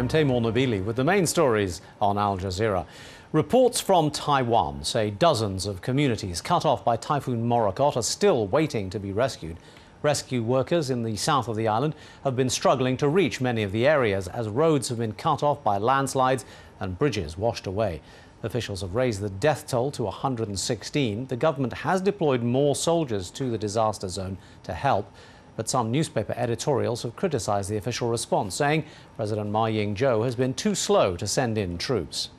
I'm Taimur Nabili with the main stories on Al Jazeera. Reports from Taiwan say dozens of communities cut off by Typhoon Morakot are still waiting to be rescued. Rescue workers in the south of the island have been struggling to reach many of the areas as roads have been cut off by landslides and bridges washed away. Officials have raised the death toll to 116. The government has deployed more soldiers to the disaster zone to help. But some newspaper editorials have criticized the official response, saying President Ma Ying-jeou has been too slow to send in troops.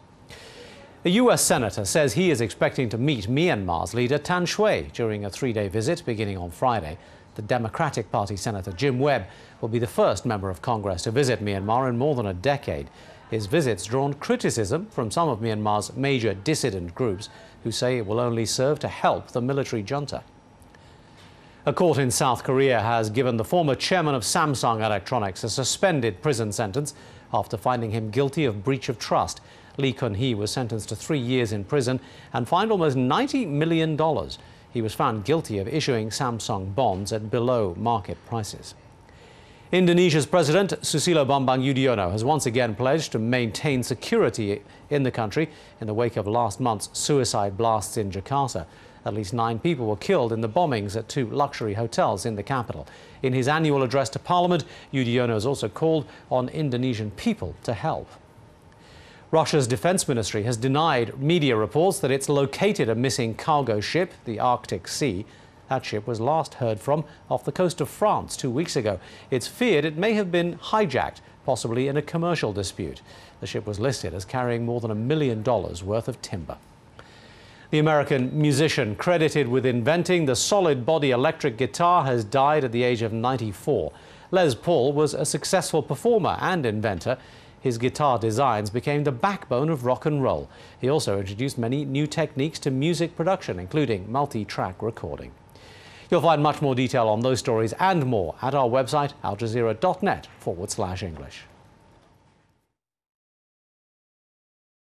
A U.S. senator says he is expecting to meet Myanmar's leader Than Shwe during a three-day visit beginning on Friday. The Democratic Party Senator Jim Webb will be the first member of Congress to visit Myanmar in more than a decade. His visit's drawn criticism from some of Myanmar's major dissident groups, who say it will only serve to help the military junta. A court in South Korea has given the former chairman of Samsung Electronics a suspended prison sentence after finding him guilty of breach of trust. Lee Kun-hee was sentenced to 3 years in prison and fined almost $90 million. He was found guilty of issuing Samsung bonds at below market prices. Indonesia's President Susilo Bambang Yudhoyono has once again pledged to maintain security in the country in the wake of last month's suicide blasts in Jakarta. At least 9 people were killed in the bombings at 2 luxury hotels in the capital. In his annual address to Parliament, Yudhoyono has also called on Indonesian people to help. Russia's defense ministry has denied media reports that it's located a missing cargo ship, the Arctic Sea. That ship was last heard from off the coast of France 2 weeks ago. It's feared it may have been hijacked, possibly in a commercial dispute. The ship was listed as carrying more than $1 million worth of timber. The American musician credited with inventing the solid-body electric guitar has died at the age of 94. Les Paul was a successful performer and inventor. His guitar designs became the backbone of rock and roll. He also introduced many new techniques to music production, including multi-track recording. You'll find much more detail on those stories and more at our website, aljazeera.net/English.